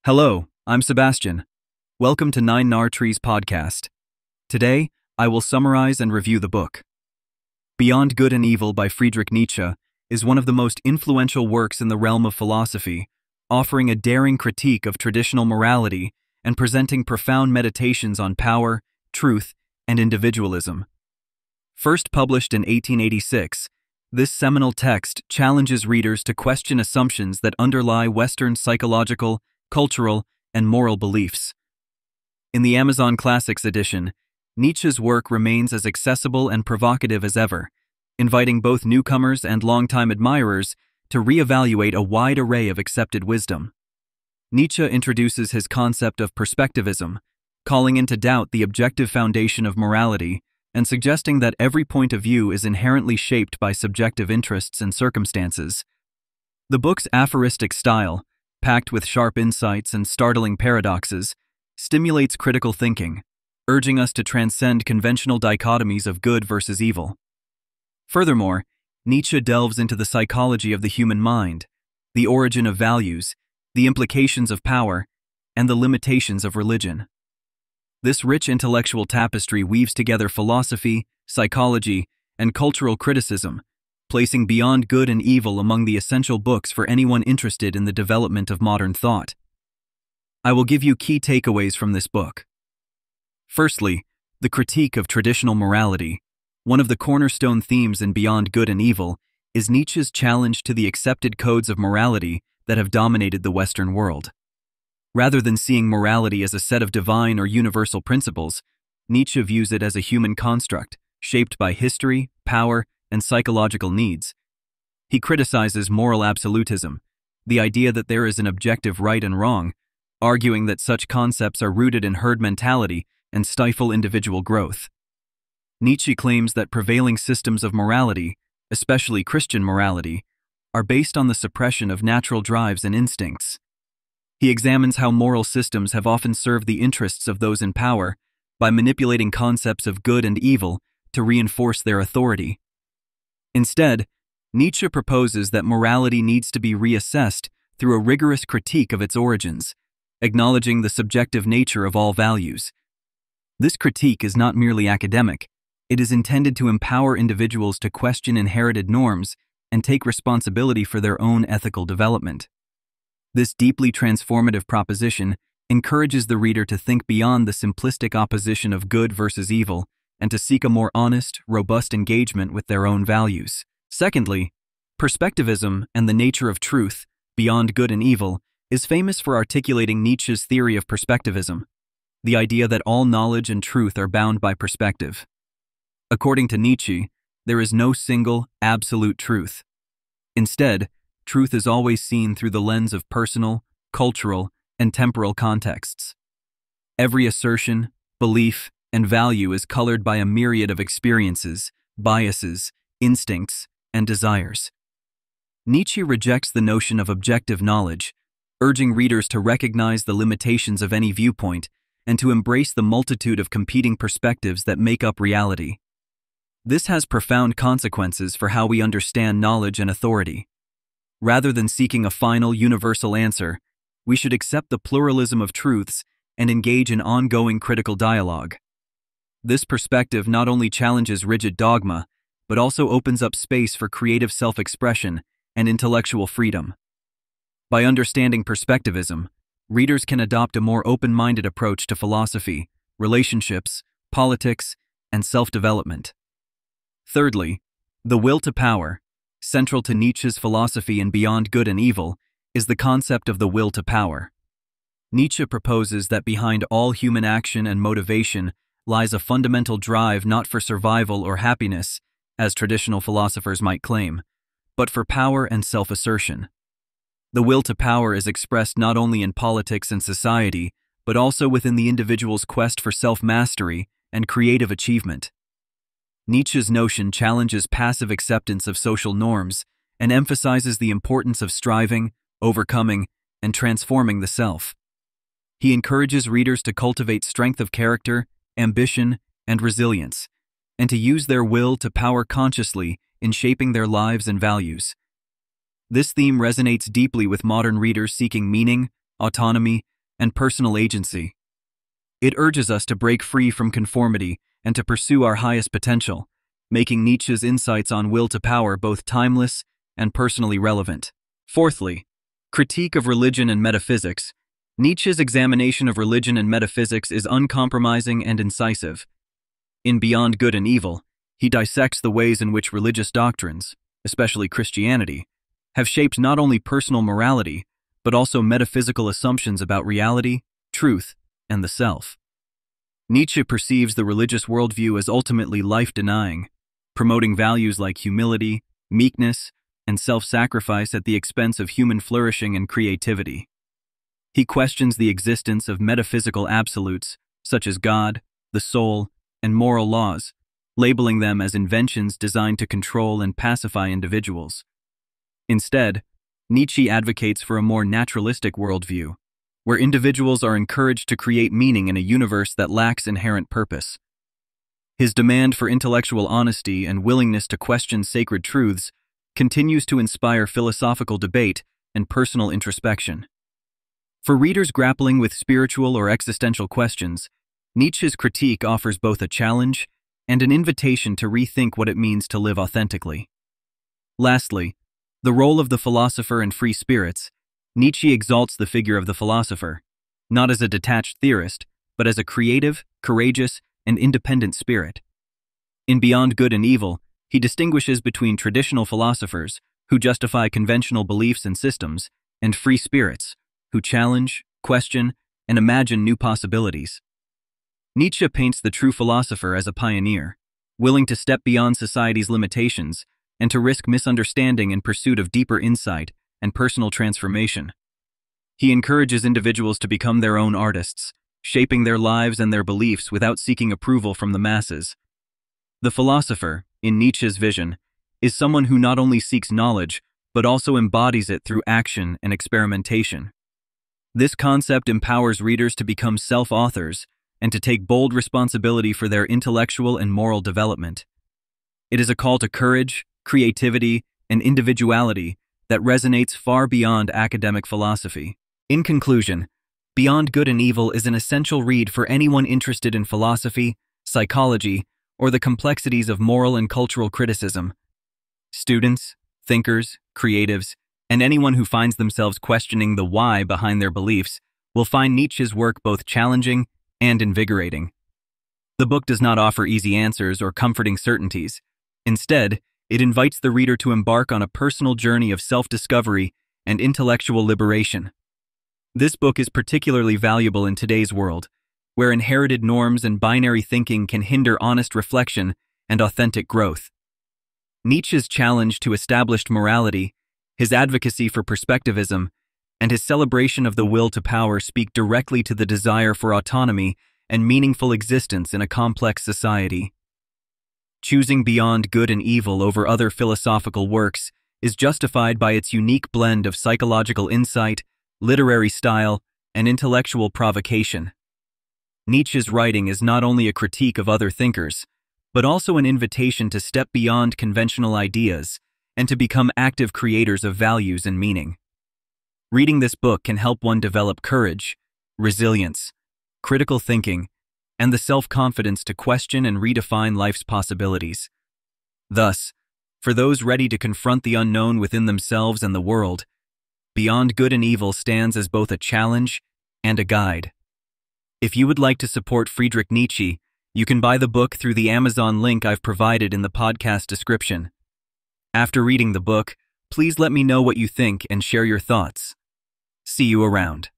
Hello, I'm Sebastian. Welcome to Nine Nar Trees podcast. Today, I will summarize and review the book. Beyond Good and Evil by Friedrich Nietzsche is one of the most influential works in the realm of philosophy, offering a daring critique of traditional morality and presenting profound meditations on power, truth, and individualism. First published in 1886, this seminal text challenges readers to question assumptions that underlie Western psychological, cultural, and moral beliefs. In the Amazon Classics edition, Nietzsche's work remains as accessible and provocative as ever, inviting both newcomers and longtime admirers to reevaluate a wide array of accepted wisdom. Nietzsche introduces his concept of perspectivism, calling into doubt the objective foundation of morality and suggesting that every point of view is inherently shaped by subjective interests and circumstances. The book's aphoristic style, packed with sharp insights and startling paradoxes, stimulates critical thinking, urging us to transcend conventional dichotomies of good versus evil. Furthermore, Nietzsche delves into the psychology of the human mind, the origin of values, the implications of power, and the limitations of religion. This rich intellectual tapestry weaves together philosophy, psychology, and cultural criticism, placing Beyond Good and Evil among the essential books for anyone interested in the development of modern thought. I will give you key takeaways from this book. Firstly, the critique of traditional morality. One of the cornerstone themes in Beyond Good and Evil is Nietzsche's challenge to the accepted codes of morality that have dominated the Western world. Rather than seeing morality as a set of divine or universal principles, Nietzsche views it as a human construct, shaped by history, power, and psychological needs. He criticizes moral absolutism, the idea that there is an objective right and wrong, arguing that such concepts are rooted in herd mentality and stifle individual growth. Nietzsche claims that prevailing systems of morality, especially Christian morality, are based on the suppression of natural drives and instincts. He examines how moral systems have often served the interests of those in power by manipulating concepts of good and evil to reinforce their authority. Instead, Nietzsche proposes that morality needs to be reassessed through a rigorous critique of its origins, acknowledging the subjective nature of all values. This critique is not merely academic. It is intended to empower individuals to question inherited norms and take responsibility for their own ethical development. This deeply transformative proposition encourages the reader to think beyond the simplistic opposition of good versus evil and to seek a more honest, robust engagement with their own values. Secondly, perspectivism and the nature of truth, Beyond Good and Evil, is famous for articulating Nietzsche's theory of perspectivism, the idea that all knowledge and truth are bound by perspective. According to Nietzsche, there is no single, absolute truth. Instead, truth is always seen through the lens of personal, cultural, and temporal contexts. Every assertion, belief, and value is colored by a myriad of experiences, biases, instincts, and desires. Nietzsche rejects the notion of objective knowledge, urging readers to recognize the limitations of any viewpoint and to embrace the multitude of competing perspectives that make up reality. This has profound consequences for how we understand knowledge and authority. Rather than seeking a final, universal answer, we should accept the pluralism of truths and engage in ongoing critical dialogue. This perspective not only challenges rigid dogma, but also opens up space for creative self-expression and intellectual freedom. By understanding perspectivism, readers can adopt a more open-minded approach to philosophy, relationships, politics, and self-development. Thirdly, the will to power. Central to Nietzsche's philosophy in Beyond Good and Evil is the concept of the will to power. Nietzsche proposes that behind all human action and motivation lies a fundamental drive not for survival or happiness, as traditional philosophers might claim, but for power and self-assertion. The will to power is expressed not only in politics and society, but also within the individual's quest for self-mastery and creative achievement. Nietzsche's notion challenges passive acceptance of social norms and emphasizes the importance of striving, overcoming, and transforming the self. He encourages readers to cultivate strength of character, ambition, and resilience, and to use their will to power consciously in shaping their lives and values. This theme resonates deeply with modern readers seeking meaning, autonomy, and personal agency. It urges us to break free from conformity and to pursue our highest potential, making Nietzsche's insights on will to power both timeless and personally relevant. Fourthly, critique of religion and metaphysics. Nietzsche's examination of religion and metaphysics is uncompromising and incisive. In Beyond Good and Evil, he dissects the ways in which religious doctrines, especially Christianity, have shaped not only personal morality, but also metaphysical assumptions about reality, truth, and the self. Nietzsche perceives the religious worldview as ultimately life-denying, promoting values like humility, meekness, and self-sacrifice at the expense of human flourishing and creativity. He questions the existence of metaphysical absolutes, such as God, the soul, and moral laws, labeling them as inventions designed to control and pacify individuals. Instead, Nietzsche advocates for a more naturalistic worldview, where individuals are encouraged to create meaning in a universe that lacks inherent purpose. His demand for intellectual honesty and willingness to question sacred truths continues to inspire philosophical debate and personal introspection. For readers grappling with spiritual or existential questions, Nietzsche's critique offers both a challenge and an invitation to rethink what it means to live authentically. Lastly, the role of the philosopher and free spirits. Nietzsche exalts the figure of the philosopher, not as a detached theorist, but as a creative, courageous, and independent spirit. In Beyond Good and Evil, he distinguishes between traditional philosophers, who justify conventional beliefs and systems, and free spirits, who challenge, question, and imagine new possibilities. Nietzsche paints the true philosopher as a pioneer, willing to step beyond society's limitations and to risk misunderstanding in pursuit of deeper insight and personal transformation. He encourages individuals to become their own artists, shaping their lives and their beliefs without seeking approval from the masses. The philosopher, in Nietzsche's vision, is someone who not only seeks knowledge, but also embodies it through action and experimentation. This concept empowers readers to become self-authors and to take bold responsibility for their intellectual and moral development. It is a call to courage, creativity, and individuality that resonates far beyond academic philosophy. In conclusion, Beyond Good and Evil is an essential read for anyone interested in philosophy, psychology, or the complexities of moral and cultural criticism. Students, thinkers, creatives, and anyone who finds themselves questioning the why behind their beliefs will find Nietzsche's work both challenging and invigorating. The book does not offer easy answers or comforting certainties. Instead, it invites the reader to embark on a personal journey of self-discovery and intellectual liberation. This book is particularly valuable in today's world, where inherited norms and binary thinking can hinder honest reflection and authentic growth. Nietzsche's challenge to established morality, his advocacy for perspectivism, and his celebration of the will to power speak directly to the desire for autonomy and meaningful existence in a complex society. Choosing Beyond Good and Evil over other philosophical works is justified by its unique blend of psychological insight, literary style, and intellectual provocation. Nietzsche's writing is not only a critique of other thinkers, but also an invitation to step beyond conventional ideas and to become active creators of values and meaning. Reading this book can help one develop courage, resilience, critical thinking, and the self-confidence to question and redefine life's possibilities. Thus, for those ready to confront the unknown within themselves and the world, Beyond Good and Evil stands as both a challenge and a guide. If you would like to support Friedrich Nietzsche, you can buy the book through the Amazon link I've provided in the podcast description. After reading the book, please let me know what you think and share your thoughts. See you around.